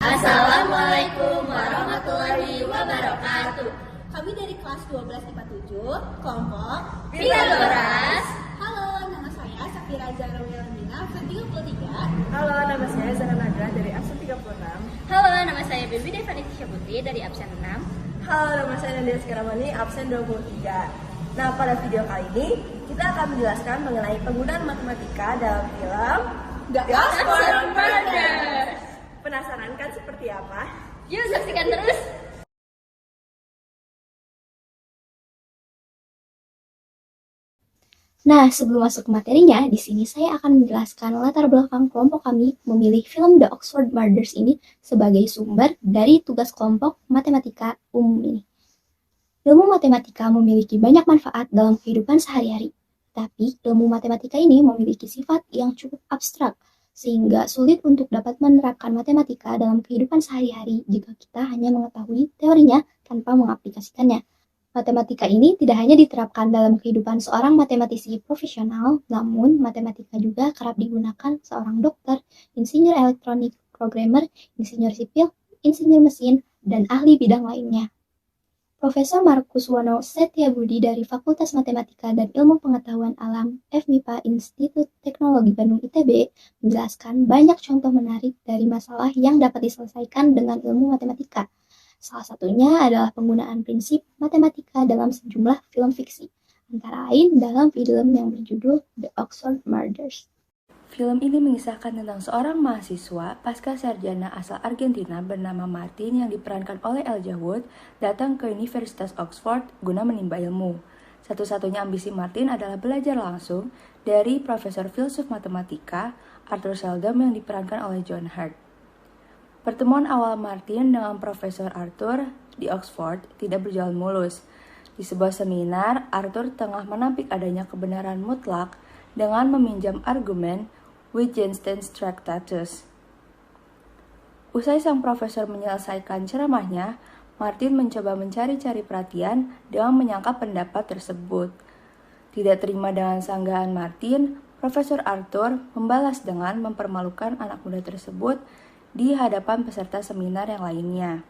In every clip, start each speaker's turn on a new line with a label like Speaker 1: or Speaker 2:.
Speaker 1: Assalamualaikum warahmatullahi wabarakatuh.
Speaker 2: Kami dari kelas 12 IPA 7, kelompok
Speaker 1: Pitagoras.
Speaker 2: Halo, nama saya Safira Zarawiyalmina, absen 33.
Speaker 3: Halo, nama saya Zana Nagra dari absen 36.
Speaker 1: Halo, nama saya Bibi Devani Putri dari absen 6.
Speaker 3: Halo, nama saya Nadia Sekarabani, absen 23. Nah, pada video kali ini kita akan menjelaskan mengenai penggunaan matematika dalam film
Speaker 1: Gospel Brothers.
Speaker 3: Penasaran kan seperti apa?
Speaker 1: Yuk saksikan terus.
Speaker 4: Nah, sebelum masuk ke materinya, di sini saya akan menjelaskan latar belakang kelompok kami memilih film The Oxford Murders ini sebagai sumber dari tugas kelompok matematika umum ini. Ilmu matematika memiliki banyak manfaat dalam kehidupan sehari-hari, tapi ilmu matematika ini memiliki sifat yang cukup abstrak, sehingga sulit untuk dapat menerapkan matematika dalam kehidupan sehari-hari jika kita hanya mengetahui teorinya tanpa mengaplikasikannya. Matematika ini tidak hanya diterapkan dalam kehidupan seorang matematisi profesional, namun matematika juga kerap digunakan seorang dokter, insinyur elektronik, programmer, insinyur sipil, insinyur mesin, dan ahli bidang lainnya. Profesor Markus Wono Setiabudi dari Fakultas Matematika dan Ilmu Pengetahuan Alam FMIPA Institut Teknologi Bandung ITB menjelaskan banyak contoh menarik dari masalah yang dapat diselesaikan dengan ilmu matematika. Salah satunya adalah penggunaan prinsip matematika dalam sejumlah film fiksi, antara lain dalam film yang berjudul The Oxford Murders.
Speaker 5: Film ini mengisahkan tentang seorang mahasiswa pasca sarjana asal Argentina bernama Martin yang diperankan oleh Elijah Wood datang ke Universitas Oxford guna menimba ilmu. Satu-satunya ambisi Martin adalah belajar langsung dari Profesor Filsuf Matematika Arthur Seldom yang diperankan oleh John Hurt. Pertemuan awal Martin dengan Profesor Arthur di Oxford tidak berjalan mulus. Di sebuah seminar, Arthur tengah menampik adanya kebenaran mutlak dengan meminjam argumen Wittgenstein's Tractatus. Usai sang profesor menyelesaikan ceramahnya, Martin mencoba mencari-cari perhatian dengan menyangkap pendapat tersebut. Tidak terima dengan sanggahan Martin, Profesor Arthur membalas dengan mempermalukan anak muda tersebut di hadapan peserta seminar yang lainnya.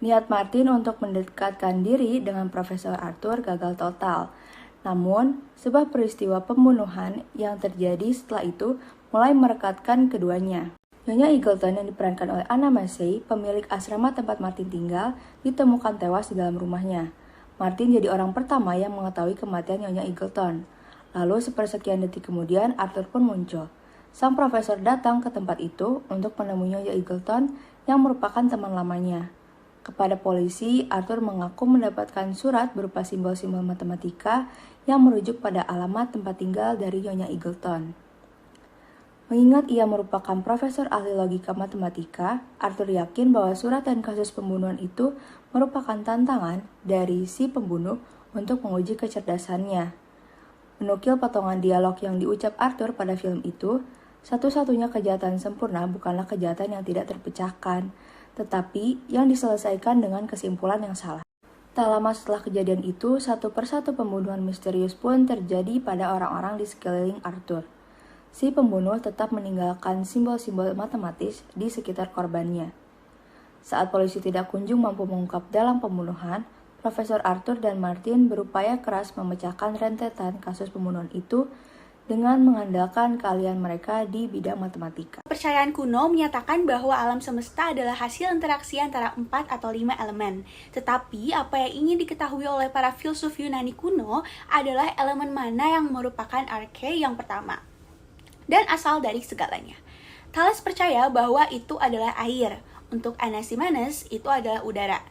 Speaker 5: Niat Martin untuk mendekatkan diri dengan Profesor Arthur gagal total. Namun, sebuah peristiwa pembunuhan yang terjadi setelah itu mulai merekatkan keduanya. Nyonya Eagleton yang diperankan oleh Anna Massey, pemilik asrama tempat Martin tinggal, ditemukan tewas di dalam rumahnya. Martin jadi orang pertama yang mengetahui kematian Nyonya Eagleton. Lalu sepersekian detik kemudian Arthur pun muncul. Sang profesor datang ke tempat itu untuk menemui Nyonya Eagleton yang merupakan teman lamanya. Kepada polisi, Arthur mengaku mendapatkan surat berupa simbol-simbol matematika yang merujuk pada alamat tempat tinggal dari Nyonya Eagleton. Mengingat ia merupakan profesor ahli logika matematika, Arthur yakin bahwa surat dan kasus pembunuhan itu merupakan tantangan dari si pembunuh untuk menguji kecerdasannya. Menukil potongan dialog yang diucap Arthur pada film itu, satu-satunya kejahatan sempurna bukanlah kejahatan yang tidak terpecahkan, tetapi yang diselesaikan dengan kesimpulan yang salah. Tak lama setelah kejadian itu, satu persatu pembunuhan misterius pun terjadi pada orang-orang di sekeliling Arthur. Si pembunuh tetap meninggalkan simbol-simbol matematis di sekitar korbannya. Saat polisi tidak kunjung mampu mengungkap dalam pembunuhan, Profesor Arthur dan Martin berupaya keras memecahkan rentetan kasus pembunuhan itu dengan mengandalkan keahlian mereka di bidang matematika.
Speaker 2: Kepercayaan kuno menyatakan bahwa alam semesta adalah hasil interaksi antara 4 atau 5 elemen. Tetapi apa yang ingin diketahui oleh para filsuf Yunani kuno adalah elemen mana yang merupakan arche yang pertama dan asal dari segalanya. Thales percaya bahwa itu adalah air. Untuk Anaximenes itu adalah udara.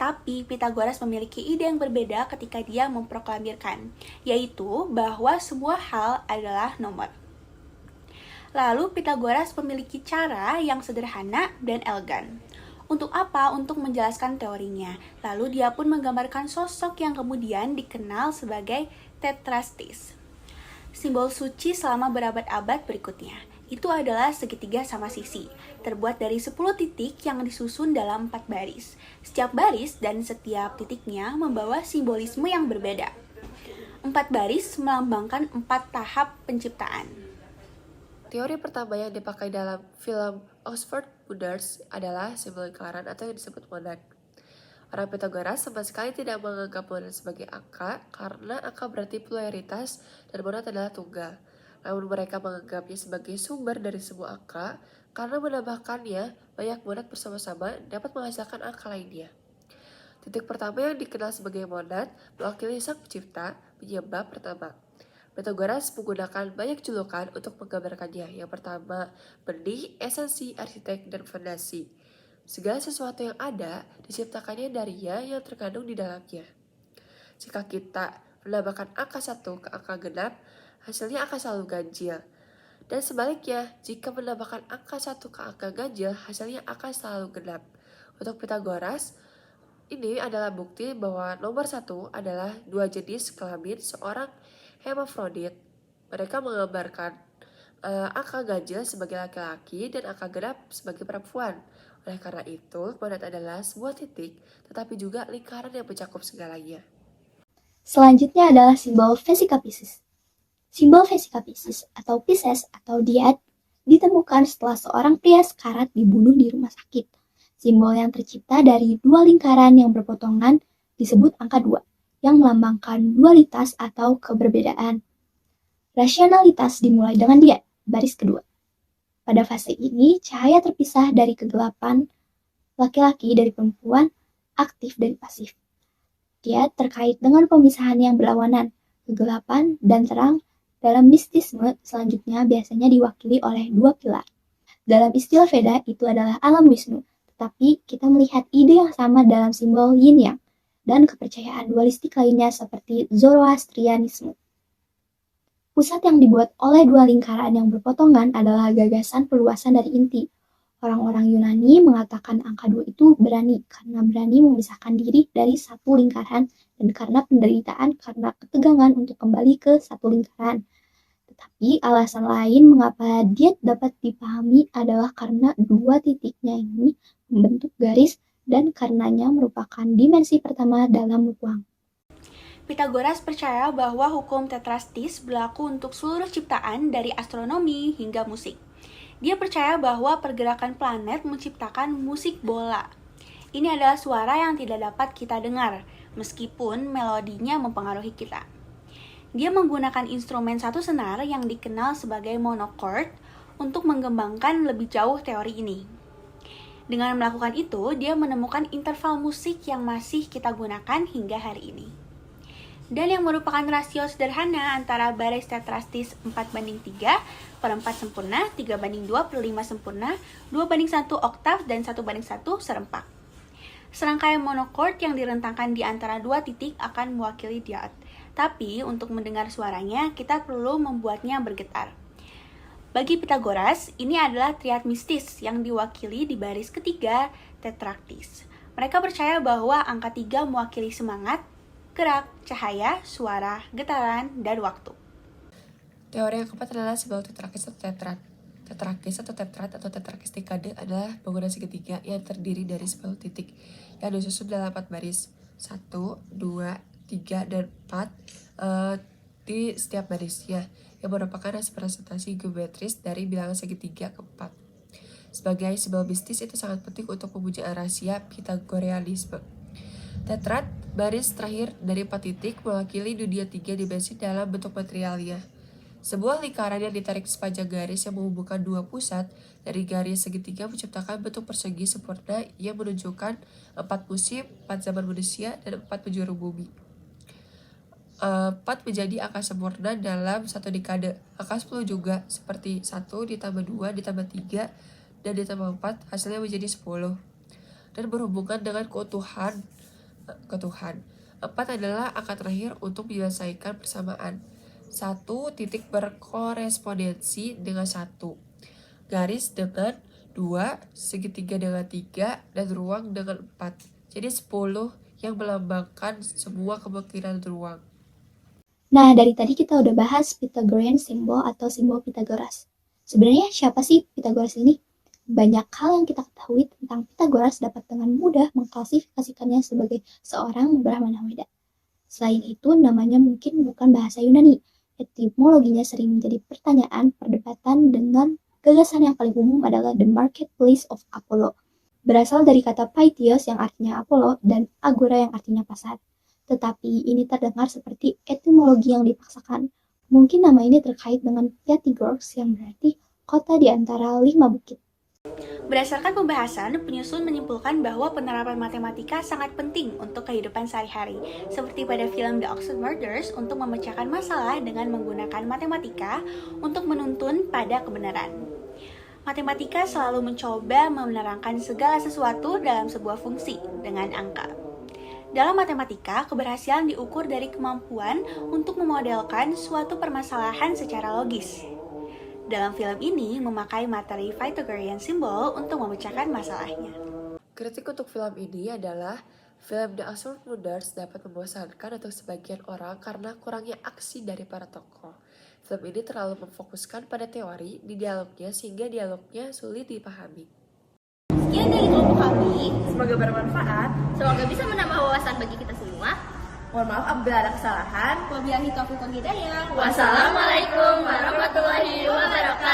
Speaker 2: Tapi Pythagoras memiliki ide yang berbeda ketika dia memproklamirkan, yaitu bahwa semua hal adalah nomor. Lalu Pythagoras memiliki cara yang sederhana dan elegan. Untuk apa? Untuk menjelaskan teorinya. Lalu dia pun menggambarkan sosok yang kemudian dikenal sebagai tetrastis. Simbol suci selama berabad-abad berikutnya. Itu adalah segitiga sama sisi, terbuat dari 10 titik yang disusun dalam 4 baris. Setiap baris dan setiap titiknya membawa simbolisme yang berbeda. 4 baris melambangkan 4 tahap penciptaan.
Speaker 6: Teori pertama yang dipakai dalam film Oxford Brothers adalah simbol lingkaran atau yang disebut monad. Orang Pitagoras sama sekali tidak menganggap monad sebagai angka karena angka berarti polaritas dan monad adalah tunggal. Namun mereka menganggapnya sebagai sumber dari semua angka karena menambahkannya banyak monad bersama-sama dapat menghasilkan angka lainnya. Titik pertama yang dikenal sebagai monad mewakili sang pencipta, penyebab pertama. Pitagoras menggunakan banyak julukan untuk menggambarkannya. Yang pertama, benih, esensi, arsitek, dan fondasi. Segala sesuatu yang ada diciptakannya darinya yang terkandung di dalamnya. Jika kita menambahkan angka 1 ke angka genap, hasilnya akan selalu ganjil. Dan sebaliknya, jika menambahkan angka 1 ke angka ganjil, hasilnya akan selalu genap. Untuk Pitagoras, ini adalah bukti bahwa nomor 1 adalah dua jenis kelamin seorang hermafrodit. Mereka menggambarkan angka ganjil sebagai laki-laki dan angka genap sebagai perempuan. Oleh karena itu, monad adalah sebuah titik, tetapi juga lingkaran yang mencakup segalanya.
Speaker 4: Selanjutnya adalah simbol Vesica Piscis. Simbol Vesica Piscis atau Pisces atau Diad ditemukan setelah seorang pria sekarat dibunuh di rumah sakit. Simbol yang tercipta dari dua lingkaran yang berpotongan disebut angka 2, yang melambangkan dualitas atau keberbedaan. Rasionalitas dimulai dengan diad, baris kedua. Pada fase ini, cahaya terpisah dari kegelapan, laki-laki dari perempuan, aktif dari pasif. Diad terkait dengan pemisahan yang berlawanan, kegelapan dan terang. Dalam mistisme, selanjutnya biasanya diwakili oleh dua pilar. Dalam istilah Veda, itu adalah alam Wisnu. Tetapi kita melihat ide yang sama dalam simbol yin-yang dan kepercayaan dualistik lainnya seperti Zoroastrianisme. Pusat yang dibuat oleh dua lingkaran yang berpotongan adalah gagasan perluasan dari inti. Orang-orang Yunani mengatakan angka 2 itu berani karena berani memisahkan diri dari satu lingkaran dan karena penderitaan karena ketegangan untuk kembali ke satu lingkaran. Tetapi alasan lain mengapa diad dapat dipahami adalah karena dua titiknya ini membentuk garis dan karenanya merupakan dimensi pertama dalam ruang.
Speaker 2: Pitagoras percaya bahwa hukum tetrastis berlaku untuk seluruh ciptaan dari astronomi hingga musik. Dia percaya bahwa pergerakan planet menciptakan musik bola. Ini adalah suara yang tidak dapat kita dengar, meskipun melodinya mempengaruhi kita. Dia menggunakan instrumen satu senar yang dikenal sebagai monochord untuk mengembangkan lebih jauh teori ini. Dengan melakukan itu, dia menemukan interval musik yang masih kita gunakan hingga hari ini. Dan yang merupakan rasio sederhana antara baris tetrastis 4:3, per 4 sempurna, 3:2 per 5 sempurna, 2:1 oktav, dan 1:1 serempak. Serangkaian monochord yang direntangkan di antara dua titik akan mewakili diad. Tapi untuk mendengar suaranya, kita perlu membuatnya bergetar. Bagi Pitagoras, ini adalah triad mistis yang diwakili di baris ketiga tetraktis. Mereka percaya bahwa angka 3 mewakili semangat, gerak, cahaya, suara, getaran, dan waktu.
Speaker 6: Teori yang keempat adalah simbol tetrakis atau tetrad. Tetrakis atau tetrad atau tetrakis dekade adalah bangunan segitiga yang terdiri dari 10 titik yang disusun dalam 4 baris. 1, 2, 3, dan 4 di setiap barisnya, yang merupakan representasi geometris dari bilangan segitiga keempat. Sebagai simbol mistis itu sangat penting untuk pemujaan rahasia Pitagoreanisme. Tetrad, baris terakhir dari 4 titik, mewakili dunia 3 dimensi dalam bentuk materialnya. Sebuah lingkaran yang ditarik sepanjang garis yang menghubungkan dua pusat dari garis segitiga menciptakan bentuk persegi sempurna yang menunjukkan 4 musim, 4 zaman manusia, dan 4 penjuru bumi. 4 menjadi angka sempurna dalam satu dekade. Angka 10 juga, seperti 1 ditambah 2 ditambah 3 dan ditambah 4, hasilnya menjadi 10. Dan berhubungan dengan keutuhan. 4 adalah angka terakhir untuk menyelesaikan persamaan. 1 titik berkorespondensi dengan 1. Garis dengan 2, segitiga dengan 3, dan ruang dengan 4. Jadi 10 yang melambangkan semua kemungkinan ruang.
Speaker 4: Nah, dari tadi kita udah bahas Pythagorean symbol atau simbol Pythagoras. Sebenarnya siapa sih Pythagoras ini? Banyak hal yang kita ketahui tentang Pythagoras dapat dengan mudah mengklasifikasikannya sebagai seorang Brahmana Weda. Selain itu, namanya mungkin bukan bahasa Yunani. etimologinya sering menjadi pertanyaan perdebatan dengan gagasan yang paling umum adalah The Marketplace of Apollo. Berasal dari kata Pythios yang artinya Apollo dan Agora yang artinya pasar. Tetapi ini terdengar seperti etimologi yang dipaksakan. Mungkin nama ini terkait dengan Pyatigorsk yang berarti kota di antara 5 bukit.
Speaker 2: Berdasarkan pembahasan, penyusun menyimpulkan bahwa penerapan matematika sangat penting untuk kehidupan sehari-hari, seperti pada film The Oxford Murders untuk memecahkan masalah dengan menggunakan matematika untuk menuntun pada kebenaran. Matematika selalu mencoba menerangkan segala sesuatu dalam sebuah fungsi dengan angka. Dalam matematika, keberhasilan diukur dari kemampuan untuk memodelkan suatu permasalahan secara logis. Dalam film ini memakai materi Pythagorean symbol untuk memecahkan masalahnya.
Speaker 6: Kritik untuk film ini adalah film The Oxford Murders dapat membosankan untuk sebagian orang karena kurangnya aksi dari para tokoh. Film ini terlalu memfokuskan pada teori di dialognya sehingga dialognya sulit dipahami.
Speaker 1: Sekian dari kelompok kami.
Speaker 3: Semoga bermanfaat.
Speaker 1: Semoga bisa menambah wawasan bagi kita semua.
Speaker 3: Mohon maaf apabila ada kesalahan.
Speaker 1: Wabillahi taufiq wal hidayah.
Speaker 3: Wassalamualaikum
Speaker 1: warahmatullahi wabarakatuh.